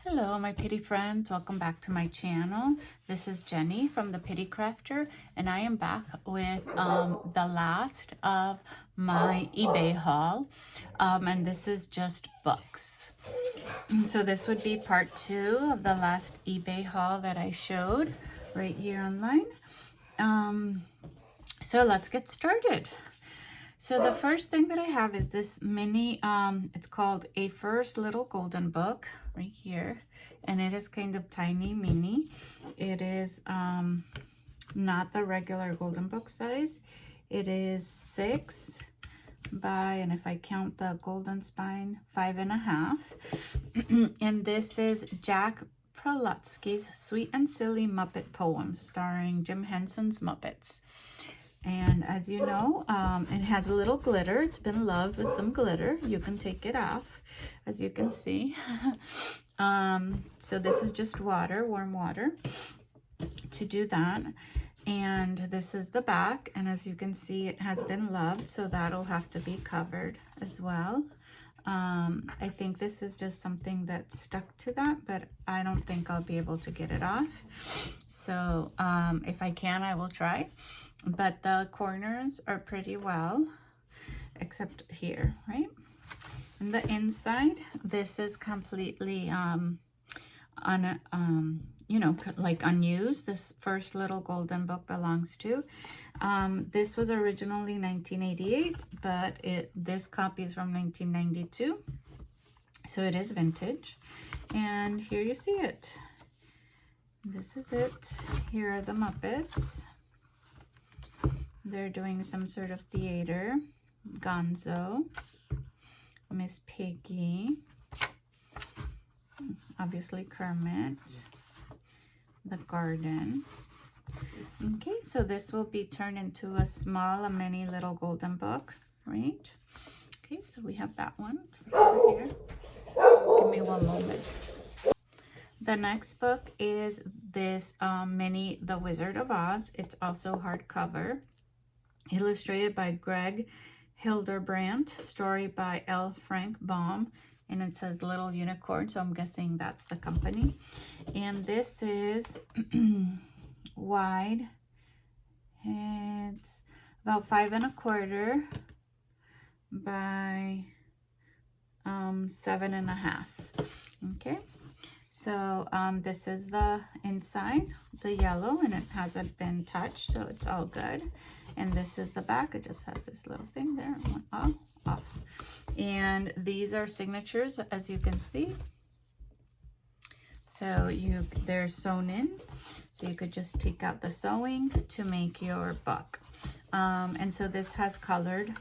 Hello, my Pity friends. Welcome back to my channel. This is Jenny from the Pity Crafter, and I am back with the last of my eBay haul, and this is just books. So this would be part 2 of the last eBay haul that I showed right here online. So let's get started. So the first thing that I have is this mini, it's called A First Little Golden Book right here. And it is kind of tiny mini. It is not the regular golden book size. It is 6 by, and if I count the golden spine, 5.5. And this is Jack Prelutsky's Sweet and Silly Muppet Poems, starring Jim Henson's Muppets. And as you know, it has a little glitter. It's been loved with some glitter. You can take it off, as you can see. So this is just water, warm water, to do that. And this is the back. And as you can see, it has been loved, so that'll have to be covered as well. I think this is just something that's stuck to that, but I don't think I'll be able to get it off. So if I can, I will try. But the corners are pretty well, except here, right? And the inside, this is completely like unused. This first little golden book belongs to. This was originally 1988, but this copy is from 1992. So it is vintage. And here you see it. This is it. Here are the Muppets. They're doing some sort of theater. Gonzo, Miss Piggy, obviously Kermit, the garden. Okay, so this will be turned into a mini little golden book, right? Okay, so we have that one over here. Give me one moment. The next book is this mini The Wizard of Oz. It's also hardcover. Illustrated by Greg Hildebrandt, story by L. Frank Baum, and it says Little Unicorn, so I'm guessing that's the company. And this is wide. It's about 5.25 by 7.5. Okay, so this is the inside, the yellow, and it hasn't been touched, so it's all good. And this is the back. It just has this little thing there. Off. And these are signatures, as you can see. So they're sewn in. So you could just take out the sewing to make your book. And so this has colored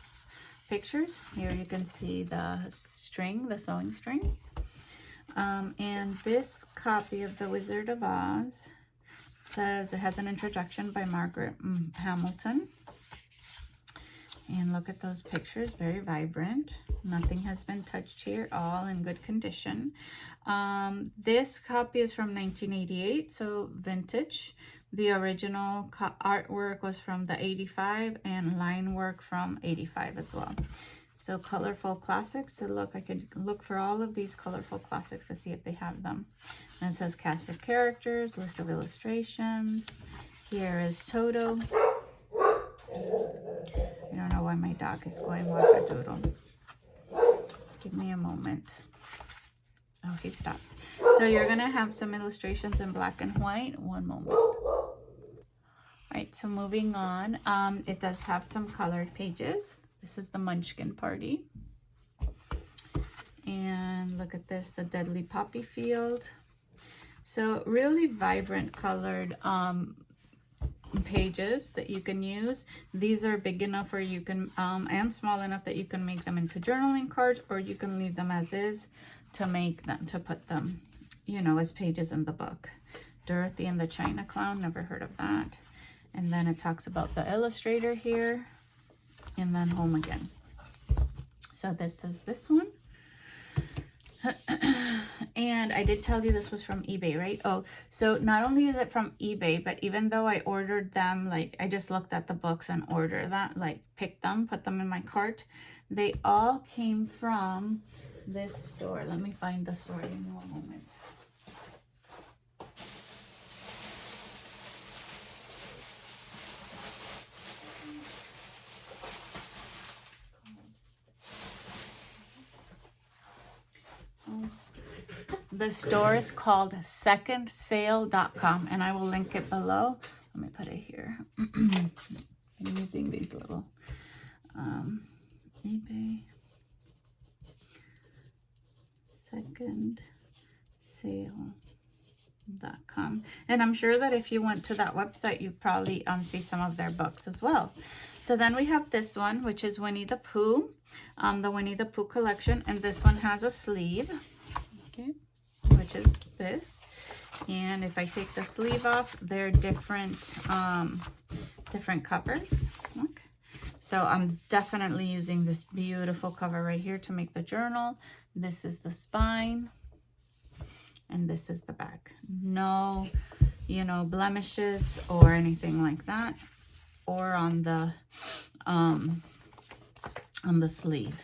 pictures. Here you can see the string, the sewing string. And this copy of The Wizard of Oz says it has an introduction by Margaret Hamilton. And look at those pictures, very vibrant. Nothing has been touched here, all in good condition. This copy is from 1988, so vintage. The original artwork was from the 85 and line work from 85 as well. So colorful classics. So look, I could look for all of these colorful classics to see if they have them. And it says cast of characters, list of illustrations. Here is Toto. I don't know why my dog is going wackadoodle. Give me a moment. Oh, he stopped. So you're going to have some illustrations in black and white. One moment. All right, so moving on. It does have some colored pages. This is the Munchkin Party. And look at this, the Deadly Poppy Field. So really vibrant colored pages that you can use. These are big enough where you can and small enough that you can make them into journaling cards, or you can leave them as is to make them, to put them, you know, as pages in the book. Dorothy and the China Clown, never heard of that. And then it talks about the illustrator here, and then home again. So this is this one. And I did tell you this was from eBay, right? Oh, so not only is it from eBay, but even though I ordered them, like I just looked at the books and ordered that, like picked them, put them in my cart, they all came from this store. Let me find the store in one moment. The store is called secondsale.com, and I will link it below. Let me put it here. I'm using these little eBay secondsale.com, and I'm sure that if you went to that website, you probably see some of their books as well. So then we have this one, which is Winnie the Pooh, the Winnie the Pooh collection, and this one has a sleeve, okay, which is this. And if I take the sleeve off, they're different different covers. Look. So I'm definitely using this beautiful cover right here to make the journal. This is the spine, and this is the back. No, you know, blemishes or anything like that, or on the sleeve.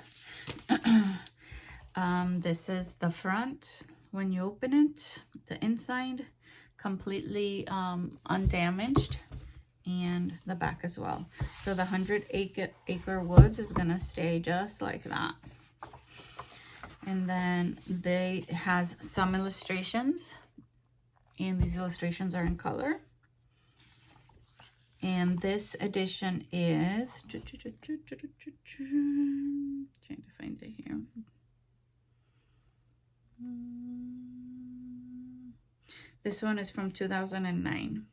This is the front. When you open it, the inside completely undamaged, and the back as well. So the 100 Acre Woods is gonna stay just like that. And then they has some illustrations, and these illustrations are in color. And this edition is trying to find it here. This one is from 2009.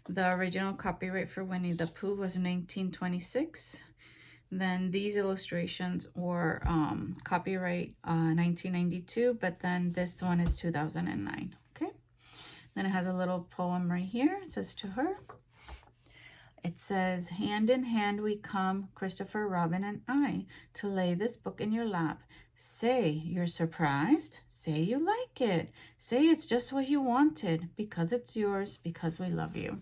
The original copyright for Winnie the Pooh was 1926. Then these illustrations were copyright 1992, but then this one is 2009. Okay. Then it has a little poem right here. It says, to her. It says, hand in hand we come, Christopher Robin and I, to lay this book in your lap. Say you're surprised. Say you like it. Say it's just what you wanted, because it's yours, because we love you.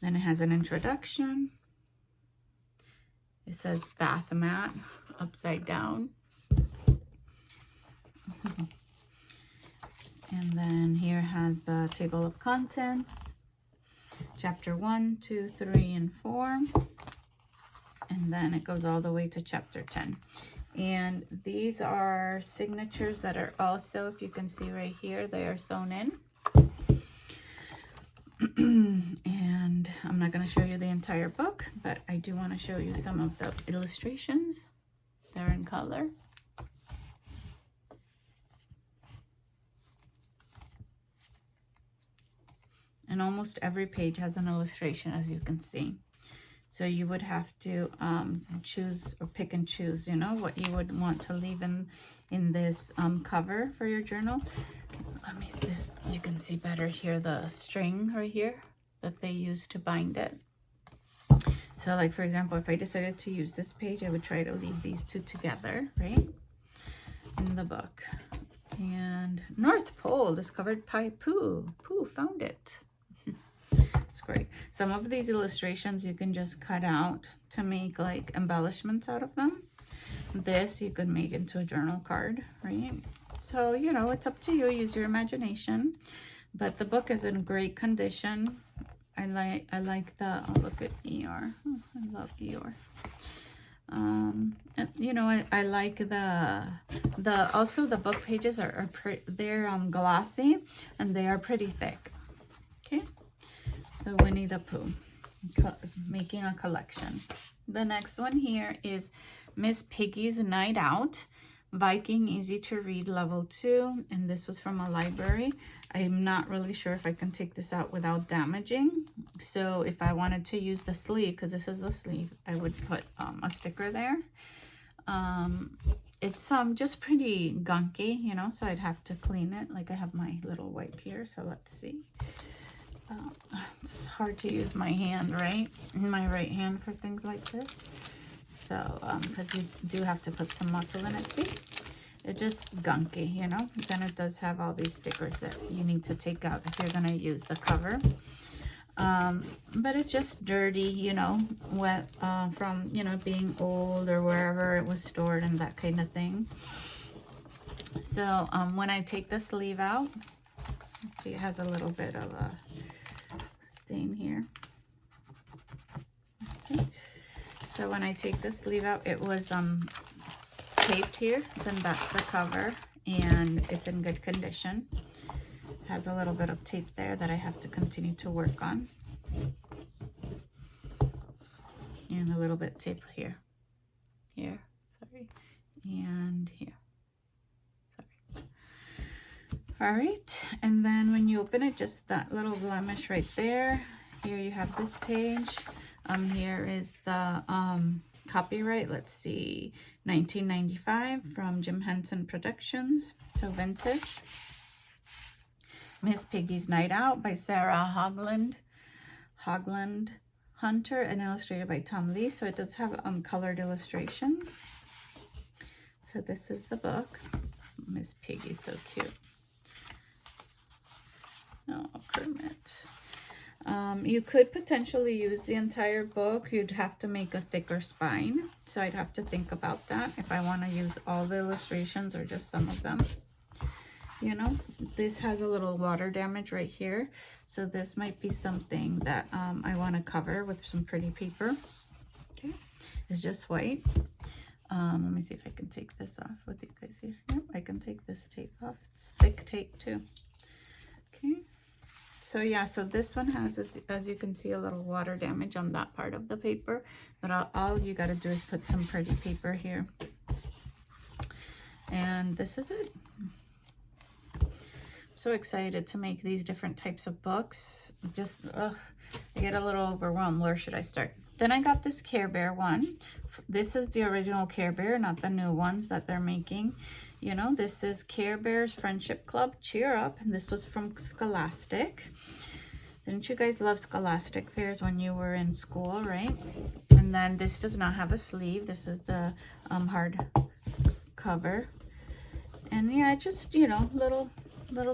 Then it has an introduction. It says bath mat, upside down. And then here has the table of contents. Chapter 1, 2, 3, and 4. And then it goes all the way to chapter 10. And these are signatures that are also, if you can see right here, they are sewn in. And I'm not going to show you the entire book, but I do want to show you some of the illustrations. They're in color. And almost every page has an illustration, as you can see. So you would have to choose or pick and choose, you know, what you would want to leave in this cover for your journal. Let me, you can see better here, the string right here that they use to bind it. So like, for example, if I decided to use this page, I would try to leave these two together, right, in the book. And North Pole discovered by Pooh. Pooh found it. It's great. Some of these illustrations you can just cut out to make like embellishments out of them. This you could make into a journal card, right? So, you know, it's up to you. Use your imagination. But the book is in great condition. I like the, oh, look at Eeyore. Oh, I love Eeyore. And, you know, I like also the book pages are they're glossy, and they are pretty thick. Okay. So Winnie the Pooh, making a collection. The next one here is Miss Piggy's Night Out, Viking Easy to Read Level 2, and this was from a library. I'm not really sure if I can take this out without damaging. So if I wanted to use the sleeve, because this is the sleeve, I would put a sticker there. It's just pretty gunky, you know, so I'd have to clean it. Like I have my little wipe here, so let's see. It's hard to use my hand, right? My right hand for things like this. So, because you do have to put some muscle in it. See? It's just gunky, you know? Then it does have all these stickers that you need to take out if you're going to use the cover. But it's just dirty, you know, wet from, you know, being old or wherever it was stored and that kind of thing. So, when I take the sleeve out, see, it has a little bit of a stain here. Okay. So when I take the sleeve out, it was taped here. Then that's the cover, and it's in good condition. Has a little bit of tape there that I have to continue to work on. And a little bit tape here. Here, sorry. And here. Sorry. All right, and then when you open it, just that little blemish right there. Here you have this page. Here is the copyright. Let's see, 1995 from Jim Henson Productions. So vintage. Miss Piggy's Night Out by Sarah Hoagland Hunter, and illustrated by Tom Lee. So it does have colored illustrations. So this is the book. Miss Piggy, so cute. Oh, Kermit. You could potentially use the entire book. You'd have to make a thicker spine. So I'd have to think about that if I want to use all the illustrations or just some of them. You know, this has a little water damage right here. So this might be something that I want to cover with some pretty paper. Okay, it's just white. Let me see if I can take this off with you guys here. Yep, I can take this tape off. It's thick tape too. Okay. So yeah, so this one has, as you can see, a little water damage on that part of the paper. But all you got to do is put some pretty paper here. And this is it. So excited to make these different types of books. Just I get a little overwhelmed. Where should I start? Then I got this Care Bear one. This is the original Care Bear, not the new ones that they're making. You know, this is Care Bear's Friendship Club Cheer Up, and this was from Scholastic. Didn't you guys love Scholastic fairs when you were in school, right? And then this does not have a sleeve. This is the hard cover. And yeah, just, you know, little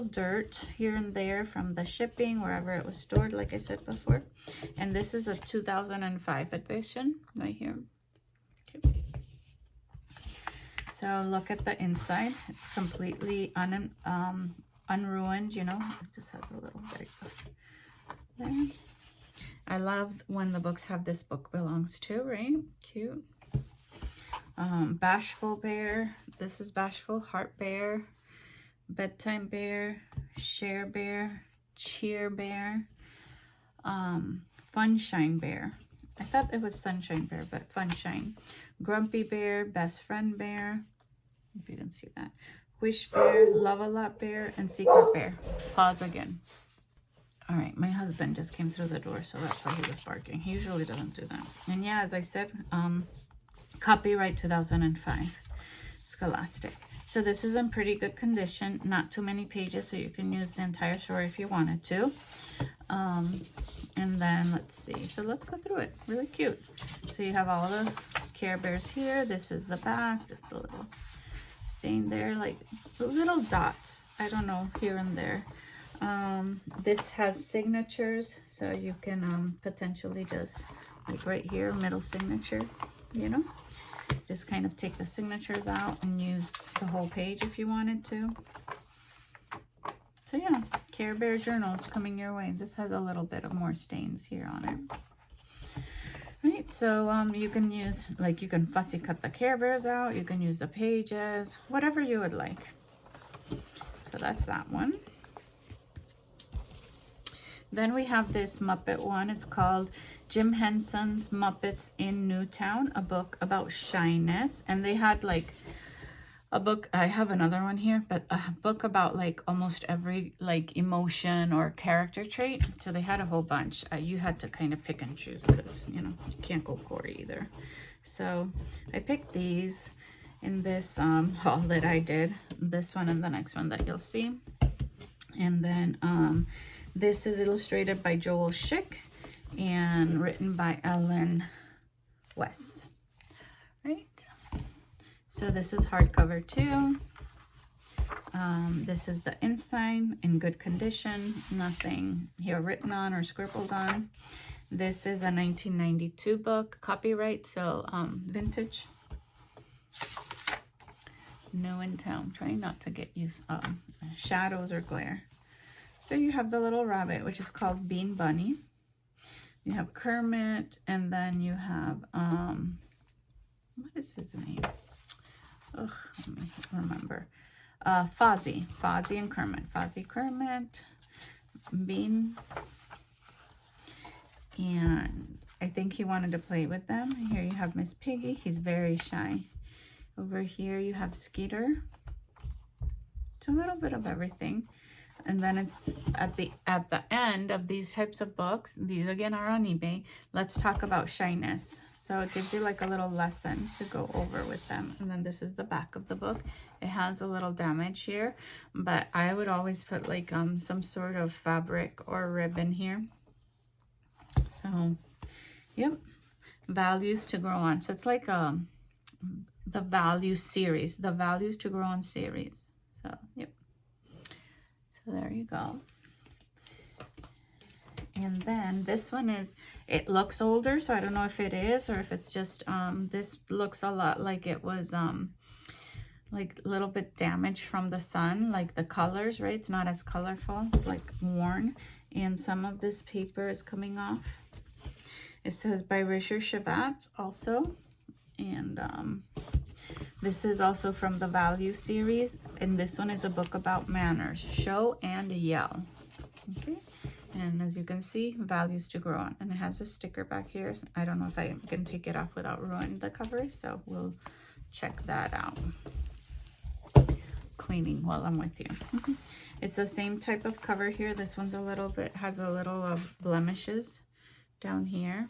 dirt here and there from the shipping, wherever it was stored, like I said before. And this is a 2005 edition right here. Okay. So look at the inside. It's completely unruined, you know. It just has a little there. I love when the books have "This book belongs to," right? Cute. Bashful Bear. This is Bashful. Heart Bear. Bedtime Bear, Share Bear, Cheer Bear, Funshine Bear. I thought it was Sunshine Bear, but Funshine. Grumpy Bear, Best Friend Bear, if you can see that. Wish Bear, Love-A-Lot Bear, and Secret Bear. Pause again. All right, my husband just came through the door, so that's why he was barking. He usually doesn't do that. And yeah, as I said, copyright 2005, Scholastic. So this is in pretty good condition, not too many pages, so you can use the entire story if you wanted to. And then let's see, so let's go through it. Really cute. So you have all the Care Bears here. This is the back, just a little stain there, like little dots, I don't know, here and there. This has signatures, so you can potentially just, like right here, middle signature, you know. Just kind of take the signatures out and use the whole page if you wanted to. So yeah, Care Bear journals coming your way. This has a little bit of more stains here on it. Right, so you can use, like, you can fussy cut the Care Bears out. You can use the pages, whatever you would like. So that's that one. Then we have this Muppet one. It's called Jim Henson's Muppets in Newtown, a book about shyness. And they had like a book, I have another one here, but a book about like almost every like emotion or character trait. So they had a whole bunch. You had to kind of pick and choose because, you know, you can't go gory either. So I picked these in this haul that I did. This one and the next one that you'll see. And then this is illustrated by Joel Schick and written by Ellen West. Right? So this is hardcover too. This is the inside in good condition. Nothing here written on or scribbled on. This is a 1992 book, copyright, so vintage. New in town. Trying not to get used shadows or glare. So you have the little rabbit, which is called Bean Bunny. You have Kermit, and then you have what is his name? Ugh, let me remember. Fozzie and Kermit. Fozzie, Kermit, Bean. And I think he wanted to play with them. Here you have Miss Piggy. He's very shy. Over here you have Skeeter. It's a little bit of everything. And then it's at the end of these types of books, these again are on eBay, let's talk about shyness. So it gives you like a little lesson to go over with them. And then this is the back of the book. It has a little damage here, but I would always put like some sort of fabric or ribbon here. So, yep, values to grow on. So it's like the value series, the values to grow on series. So, yep. So there you go. And then this one is, it looks older, so I don't know if it is or if it's just, this looks a lot like it was, like a little bit damaged from the sun, like the colors, right? It's not as colorful, it's like worn. And some of this paper is coming off. It says by Richard Shavat also. And this is also from the Value series. And this one is a book about manners, show and yell. Okay. And as you can see, values to grow on. And it has a sticker back here. I don't know if I can take it off without ruining the cover. So we'll check that out. Cleaning while I'm with you. It's the same type of cover here. This one's a little bit, has a little of blemishes down here.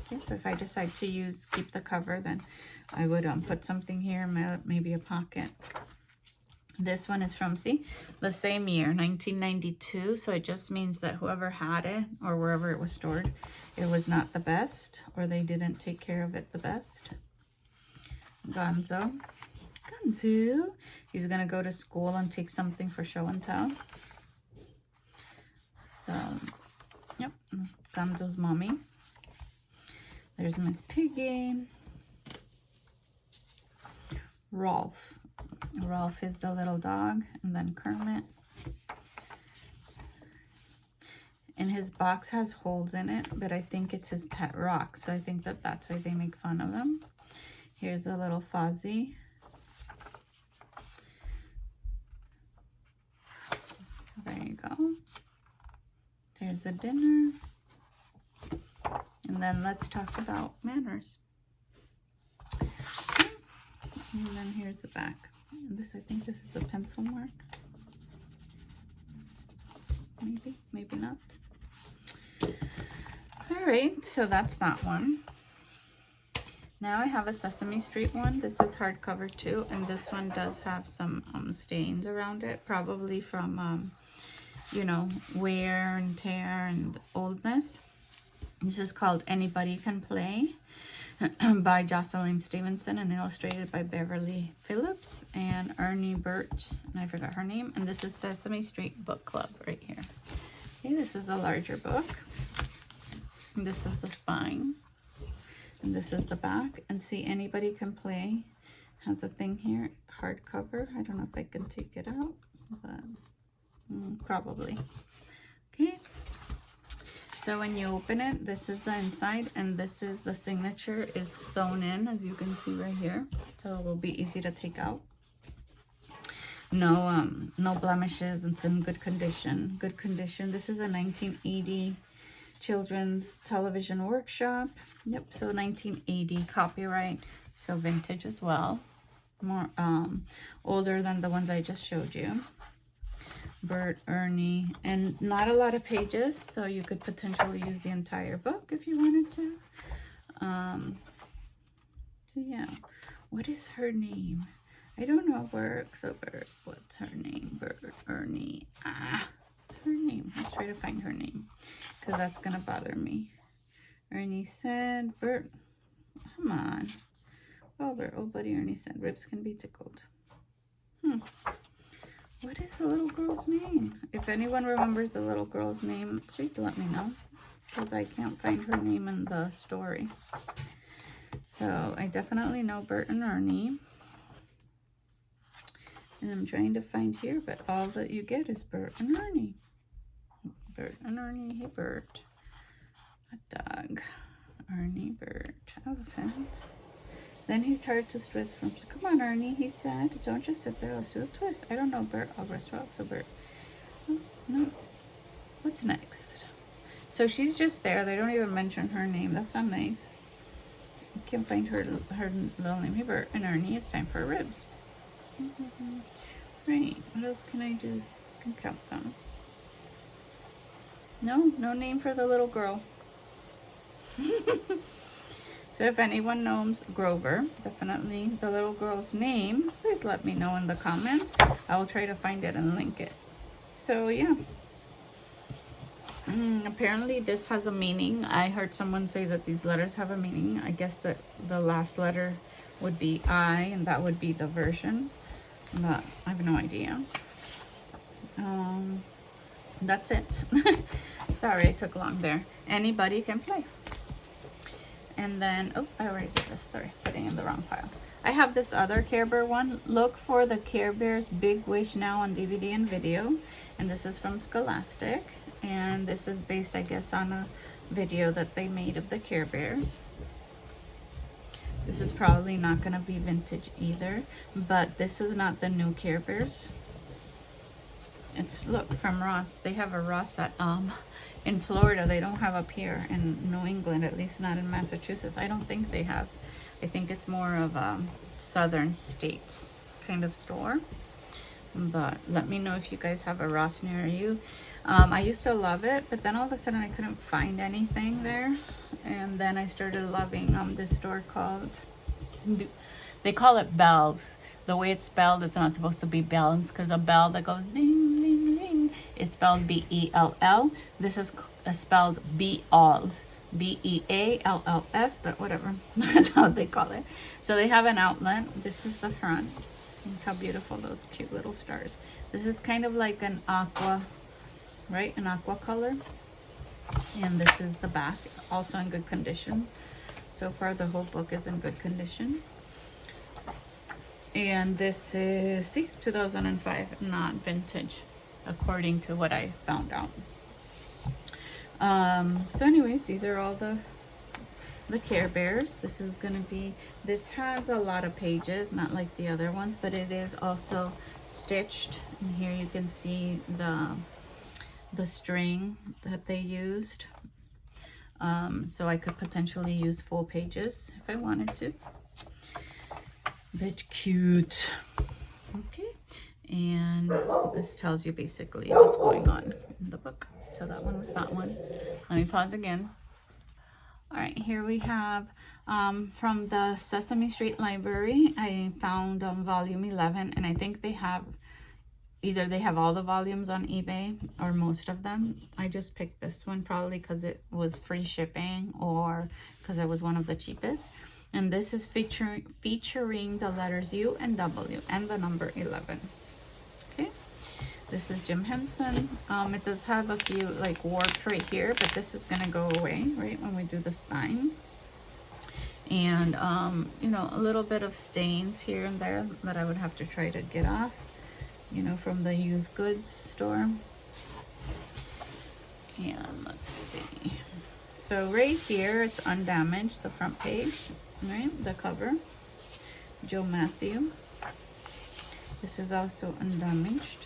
Okay, so if I decide to keep the cover, then I would put something here, maybe a pocket. This one is from, see, the same year, 1992. So it just means that whoever had it or wherever it was stored, it was not the best, or they didn't take care of it the best. Gonzo. He's gonna go to school and take something for show and tell. So, yep, Gonzo's mommy. There's Miss Piggy. Rolf. Rolf is the little dog, and then Kermit. And his box has holes in it, but I think it's his pet rock, so I think that that's why they make fun of him. Here's a little Fozzie. There you go. There's the dinner. And then let's talk about manners. Okay. And then here's the back. And this, I think this is the pencil mark. Maybe not. All right, so that's that one. Now I have a Sesame Street one. This is hardcover too, and this one does have some stains around it, probably from you know, wear and tear and oldness. This is called Anybody Can Play by Jocelyn Stevenson and illustrated by Beverly Phillips and Ernie Burt, and I forgot her name. And this is Sesame Street Book Club right here. Okay, this is a larger book. And this is the spine. And this is the back. And see, Anybody Can Play has a thing here, hardcover. I don't know if I can take it out, but probably. Okay. So when you open it, this is the inside, and this is the signature is sewn in, as you can see right here. So it will be easy to take out. No blemishes. It's in good condition. Good condition. This is a 1980 Children's Television Workshop. Yep. So 1980 copyright. So vintage as well. More older than the ones I just showed you. Bert, Ernie, and not a lot of pages, so you could potentially use the entire book if you wanted to. So yeah, what is her name? I don't know where, so Bert, what's her name? Bert, Ernie, what's her name? Let's try to find her name, because that's gonna bother me. Ernie said, Bert, come on. Oh, Bert, oh buddy, Ernie said, ribs can be tickled. What is the little girl's name? If anyone remembers the little girl's name, please let me know, because I can't find her name in the story. So I definitely know Bert and Ernie. And I'm trying to find here, but all that you get is Bert and Ernie. Bert and Ernie. Hey, Bert. A dog. Ernie, Bert. Elephant. Then he started to twist from, come on, Ernie, he said. Don't just sit there, let's do a twist. I don't know, Bert. I'll rest well, so Bert. Oh, no. What's next? So she's just there. They don't even mention her name. That's not nice. I can't find her little name. Hey, Bert and Ernie, it's time for ribs. Right. What else can I do? I can count them. No name for the little girl. So if anyone knows Grover, definitely the little girl's name, please let me know in the comments. I will try to find it and link it. So yeah. Apparently this has a meaning. I heard someone say that these letters have a meaning. I guess that the last letter would be I, and that would be the version. But I have no idea. That's it. Sorry I took long there. Anybody can play. And then, oh, I already did this. Sorry, putting in the wrong file. I have this other Care Bear one. Look for the Care Bears Big Wish now on DVD and video. And this is from Scholastic. And this is based, I guess, on a video that they made of the Care Bears. This is probably not going to be vintage either. But this is not the new Care Bears. It's, look, from Ross. They have a Ross that, in Florida, they don't have up here in New England, at least not in Massachusetts. I don't think they have. I think it's more of a southern states kind of store. But let me know if you guys have a Ross near you. I used to love it, but then all of a sudden I couldn't find anything there. And then I started loving this store called, they call it Bells. The way it's spelled, it's not supposed to be bells, because a bell that goes ding, ding, ding is spelled B-E-L-L. This is spelled B-Alls. B-E-A-L-L-S, but whatever. That's how they call it. So they have an outlet. This is the front. Look how beautiful those cute little stars. This is kind of like an aqua, right? An aqua color. And this is the back, also in good condition. So far the whole book is in good condition. And this is, see, 2005, not vintage, according to what I found out. So anyways, these are all the Care Bears. This is gonna be, this has a lot of pages, not like the other ones, but it is also stitched. And here you can see the string that they used. So I could potentially use full pages if I wanted to. Bit cute. Okay, and this tells you basically what's going on in the book. So that one was that one. Let me pause again. All right, here we have from the Sesame Street Library. I found volume 11, and I think they have either they have all the volumes on eBay or most of them. I just picked this one probably because it was free shipping or because it was one of the cheapest. And this is featuring the letters U and W and the number 11. Okay, this is Jim Henson. It does have a few like warped right here, but this is gonna go away right when we do the spine. And you know, a little bit of stains here and there that I would have to try to get off, you know, from the used goods store. And let's see. So right here, it's undamaged, the front page. Right, the cover, Joe Matthew. This is also undamaged.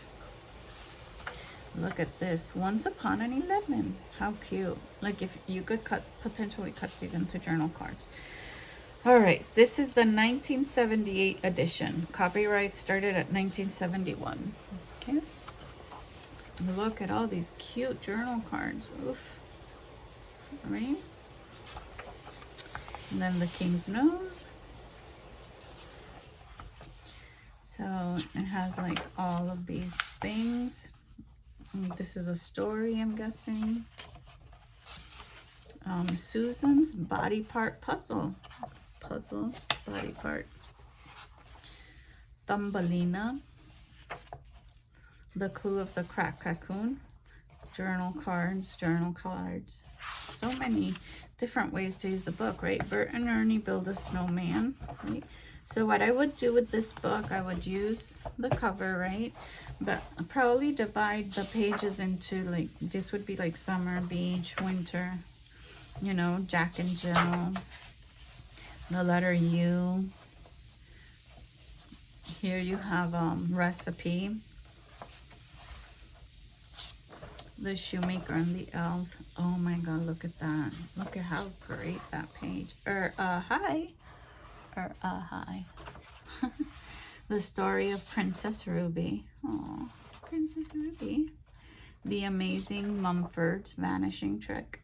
Look at this, Once Upon an 11. How cute! Like if you could potentially cut these into journal cards. All right, this is the 1978 edition. Copyright started at 1971. Okay. Look at all these cute journal cards. Oof. All right. And then the King's Nose. So it has like all of these things. And this is a story, I'm guessing. Susan's Body Part Puzzle. Puzzle, body parts. Thumbelina. The Clue of the Cracked Cocoon. Journal cards. So many different ways to use the book, right? Bert and Ernie build a snowman, right? So what I would do with this book, I would use the cover, right? But I'd probably divide the pages into like, this would be like summer, beach, winter, you know, Jack and Jill, the letter U. Here you have recipe, the shoemaker and the elves. Oh my god, look at that. Look at how great that page. Hi. Hi. The story of Princess Ruby. Oh, Princess Ruby. The Amazing Mumford's Vanishing Trick.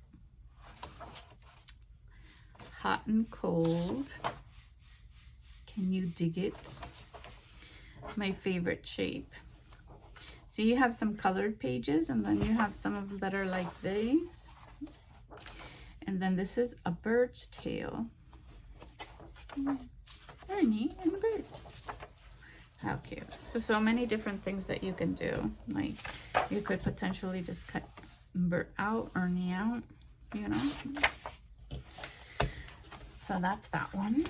Hot and Cold. Can you dig it? My Favorite Shape. So you have some colored pages, and then you have some of them that are like these. And then this is A Bird's Tale. Ernie and a bird. How cute. So many different things that you can do. Like, you could potentially just cut Bert out, Ernie out, you know. So that's that one.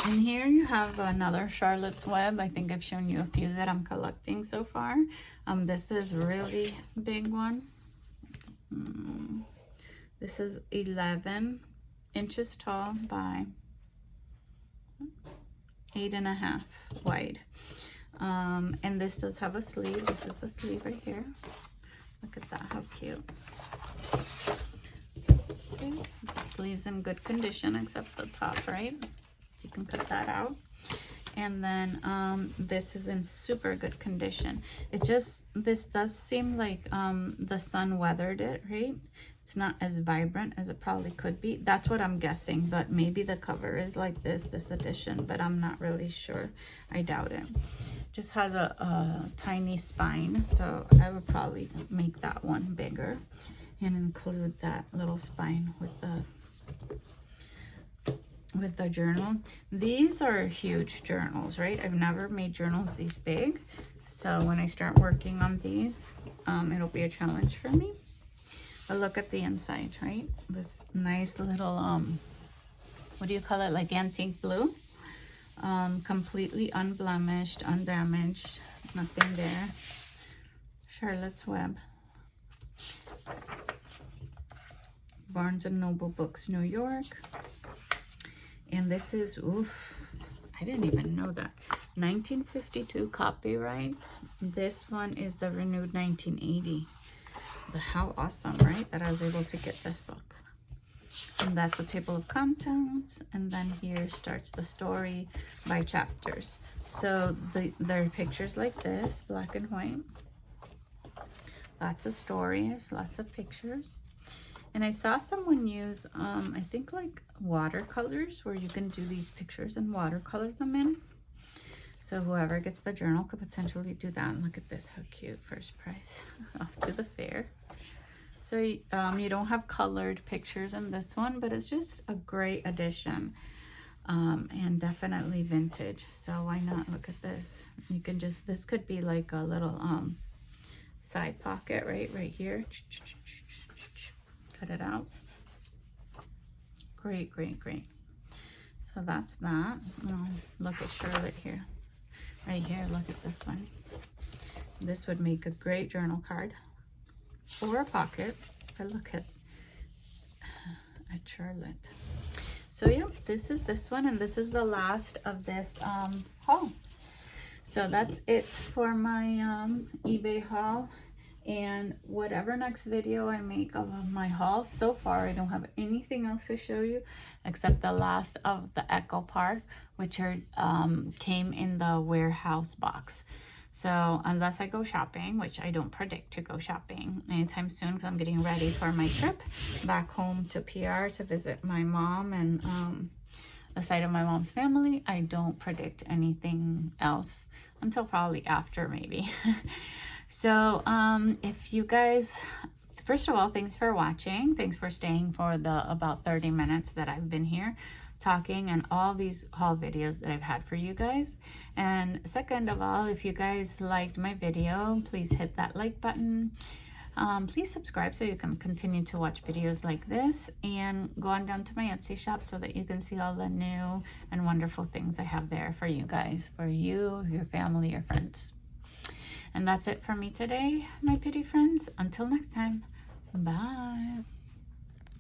And here you have another Charlotte's Web. I think I've shown you a few that I'm collecting so far. This is really big one. This is 11 inches tall by 8.5 wide. And this does have a sleeve. This is the sleeve right here. Look at that, how cute. Okay. The sleeve's in good condition except the top, right? So you can cut that out. And then this is in super good condition. It just, this does seem like the sun weathered it, right? It's not as vibrant as it probably could be. That's what I'm guessing, but maybe the cover is like this edition, but I'm not really sure. I doubt it. Just has a tiny spine, so I would probably make that one bigger and include that little spine with the journal. These are huge journals, right? I've never made journals these big, so when I start working on these, it'll be a challenge for me. But look at the inside, right? This nice little what do you call it, like antique blue, completely unblemished, undamaged, nothing there. Charlotte's Web. Barnes and Noble Books, New York. And this is, oof, I didn't even know that. 1952 copyright. This one is the renewed 1980. But how awesome, right? That I was able to get this book. And that's a table of contents. And then here starts the story by chapters. So there are pictures like this, black and white. Lots of stories, lots of pictures. And I saw someone use, I think like watercolors, where you can do these pictures and watercolor them in. So whoever gets the journal could potentially do that. And look at this, how cute, first prize, off to the fair. So you don't have colored pictures in this one, but it's just a great addition, and definitely vintage. So why not? Look at this. You can just, this could be like a little side pocket, right here. Cut it out. Great, great, great. So that's that. Look at Charlotte here. Right here, look at this one. This would make a great journal card or a pocket. But look at Charlotte. So yeah, this is this one, and this is the last of this haul. So that's it for my eBay haul. And whatever next video I make of my haul, so far I don't have anything else to show you except the last of the Echo Park, which are came in the warehouse box. So unless I go shopping, which I don't predict to go shopping anytime soon because I'm getting ready for my trip back home to PR to visit my mom and the side of my mom's family, I don't predict anything else until probably after maybe. So if you guys, first of all, thanks for watching. Thanks for staying for the about 30 minutes that I've been here talking and all these haul videos that I've had for you guys. And second of all, if you guys liked my video, please hit that like button. Please subscribe so you can continue to watch videos like this, and go on down to my Etsy shop so that you can see all the new and wonderful things I have there for you guys, for you, your family, your friends. And that's it for me today, my pretty friends. Until next time,